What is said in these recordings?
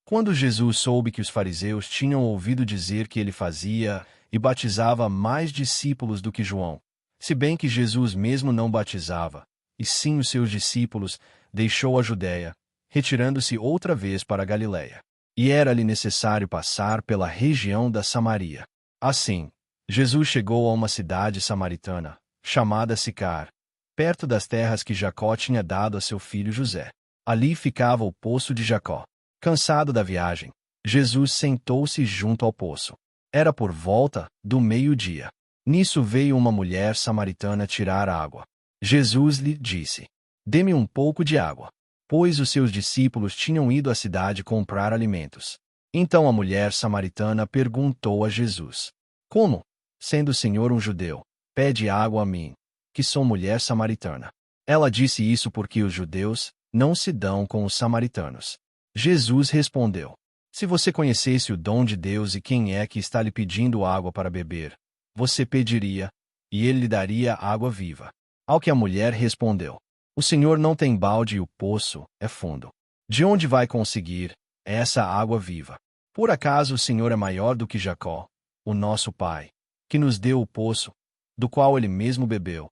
Quando Jesus soube que os fariseus tinham ouvido dizer que ele fazia e batizava mais discípulos do que João, se bem que Jesus mesmo não batizava, e sim os seus discípulos, deixou a Judéia, retirando-se outra vez para a Galiléia. E era-lhe necessário passar pela região da Samaria. Assim, Jesus chegou a uma cidade samaritana, chamada Sicar, perto das terras que Jacó tinha dado a seu filho José. Ali ficava o poço de Jacó. Cansado da viagem, Jesus sentou-se junto ao poço. Era por volta do meio-dia. Nisso veio uma mulher samaritana tirar água. Jesus lhe disse: "Dê-me um pouco de água", pois os seus discípulos tinham ido à cidade comprar alimentos. Então a mulher samaritana perguntou a Jesus: "Como, sendo o Senhor um judeu, pede água a mim, que sou mulher samaritana?" Ela disse isso porque os judeus não se dão com os samaritanos. Jesus respondeu: "Se você conhecesse o dom de Deus e quem é que está lhe pedindo água para beber, você pediria, e ele lhe daria água viva." Ao que a mulher respondeu: "O Senhor não tem balde e o poço é fundo. De onde vai conseguir essa água viva? Por acaso o Senhor é maior do que Jacó, o nosso pai, que nos deu o poço, do qual ele mesmo bebeu,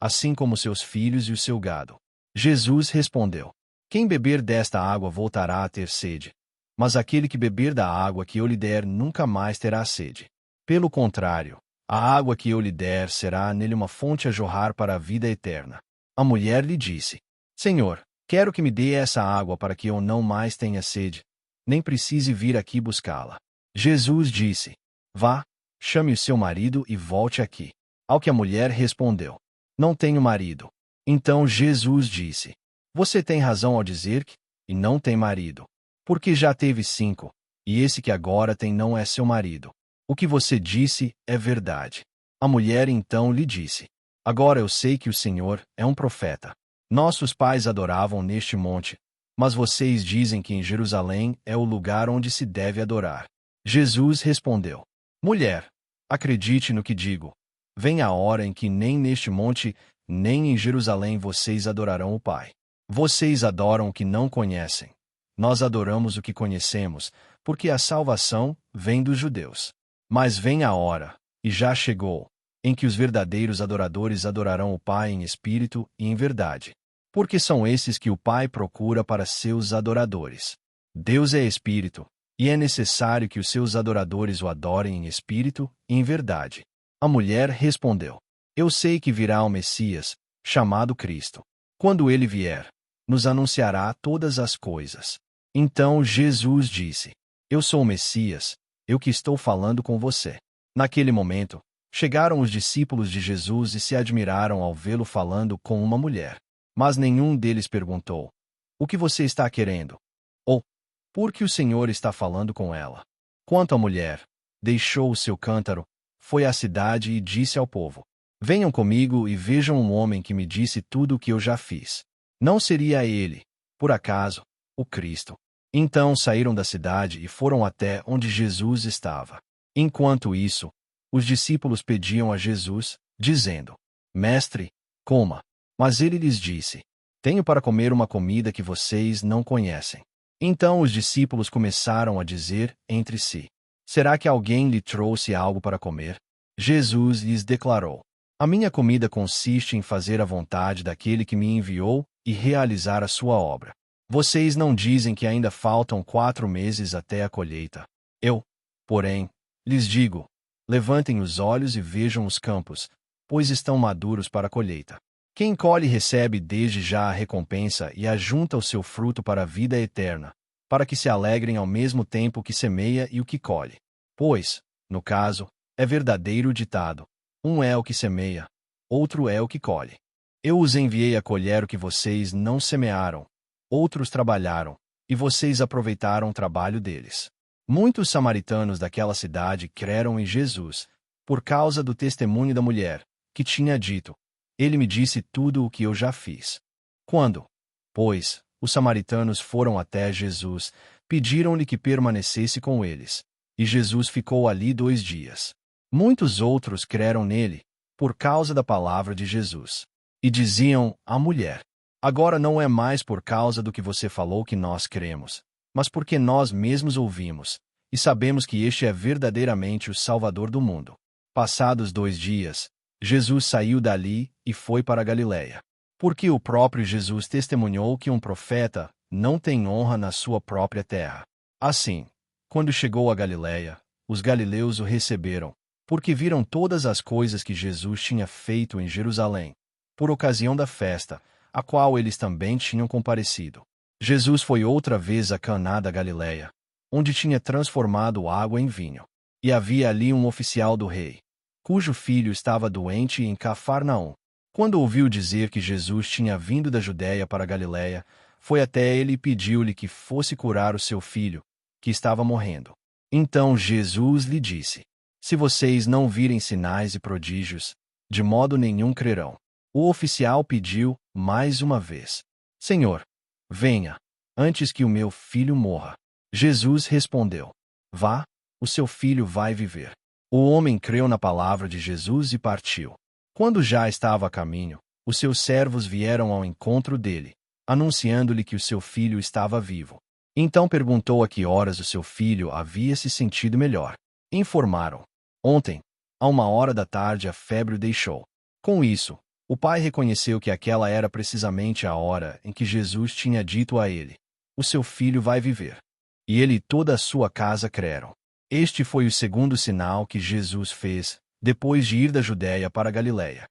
assim como seus filhos e o seu gado?" Jesus respondeu: "Quem beber desta água voltará a ter sede, mas aquele que beber da água que eu lhe der nunca mais terá sede. Pelo contrário, a água que eu lhe der será nele uma fonte a jorrar para a vida eterna." A mulher lhe disse: "Senhor, quero que me dê essa água para que eu não mais tenha sede, nem precise vir aqui buscá-la." Jesus disse: "Vá, chame o seu marido e volte aqui." Ao que a mulher respondeu: "Não tenho marido." Então Jesus disse: "Você tem razão ao dizer que e não tem marido, porque já teve 5, e esse que agora tem não é seu marido. O que você disse é verdade." A mulher então lhe disse: "Agora eu sei que o Senhor é um profeta. Nossos pais adoravam neste monte, mas vocês dizem que em Jerusalém é o lugar onde se deve adorar." Jesus respondeu: "Mulher, acredite no que digo. Vem a hora em que nem neste monte, nem em Jerusalém vocês adorarão o Pai. Vocês adoram o que não conhecem. Nós adoramos o que conhecemos, porque a salvação vem dos judeus. Mas vem a hora, e já chegou, em que os verdadeiros adoradores adorarão o Pai em espírito e em verdade. Porque são esses que o Pai procura para seus adoradores. Deus é espírito, e é necessário que os seus adoradores o adorem em espírito e em verdade." A mulher respondeu: "Eu sei que virá o Messias, chamado Cristo. Quando ele vier, nos anunciará todas as coisas." Então Jesus disse: "Eu sou o Messias, eu que estou falando com você." Naquele momento, chegaram os discípulos de Jesus e se admiraram ao vê-lo falando com uma mulher. Mas nenhum deles perguntou: "O que você está querendo?" ou "Por que o Senhor está falando com ela?" Quanto à mulher, deixou o seu cântaro, foi à cidade e disse ao povo: "Venham comigo e vejam um homem que me disse tudo o que eu já fiz. Não seria ele, por acaso, o Cristo?" Então saíram da cidade e foram até onde Jesus estava. Enquanto isso, os discípulos pediam a Jesus, dizendo: "Mestre, coma." Mas ele lhes disse: "Tenho para comer uma comida que vocês não conhecem." Então os discípulos começaram a dizer entre si: "Será que alguém lhe trouxe algo para comer?" Jesus lhes declarou: "A minha comida consiste em fazer a vontade daquele que me enviou e realizar a sua obra. Vocês não dizem que ainda faltam 4 meses até a colheita. Eu, porém, lhes digo: levantem os olhos e vejam os campos, pois estão maduros para a colheita. Quem colhe recebe desde já a recompensa e ajunta o seu fruto para a vida eterna, para que se alegrem ao mesmo tempo que semeia e o que colhe. Pois, no caso, é verdadeiro o ditado: um é o que semeia, outro é o que colhe. Eu os enviei a colher o que vocês não semearam, outros trabalharam, e vocês aproveitaram o trabalho deles." Muitos samaritanos daquela cidade creram em Jesus, por causa do testemunho da mulher, que tinha dito: "Ele me disse tudo o que eu já fiz." Quando, pois, os samaritanos foram até Jesus, pediram-lhe que permanecesse com eles, e Jesus ficou ali 2 dias. Muitos outros creram nele, por causa da palavra de Jesus. E diziam à mulher: "Agora não é mais por causa do que você falou que nós cremos, mas porque nós mesmos ouvimos, e sabemos que este é verdadeiramente o Salvador do mundo. Passados 2 dias, Jesus saiu dali e foi para a Galiléia. Porque o próprio Jesus testemunhou que um profeta não tem honra na sua própria terra. Assim, quando chegou a Galiléia, os galileus o receberam, porque viram todas as coisas que Jesus tinha feito em Jerusalém, por ocasião da festa, a qual eles também tinham comparecido. Jesus foi outra vez a Caná da Galiléia, onde tinha transformado água em vinho. E havia ali um oficial do rei, cujo filho estava doente em Cafarnaum. Quando ouviu dizer que Jesus tinha vindo da Judéia para a Galiléia, foi até ele e pediu-lhe que fosse curar o seu filho, que estava morrendo. Então Jesus lhe disse: Se vocês não virem sinais e prodígios, de modo nenhum crerão. O oficial pediu, mais uma vez: Senhor, venha, antes que o meu filho morra. Jesus respondeu: Vá, o seu filho vai viver. O homem creu na palavra de Jesus e partiu. Quando já estava a caminho, os seus servos vieram ao encontro dele, anunciando-lhe que o seu filho estava vivo. Então perguntou a que horas o seu filho havia se sentido melhor. Informaram: Ontem, a 1 hora da tarde, a febre o deixou. Com isso, o pai reconheceu que aquela era precisamente a hora em que Jesus tinha dito a ele: O seu filho vai viver. E ele e toda a sua casa creram. Este foi o segundo sinal que Jesus fez, depois de ir da Judéia para a Galiléia.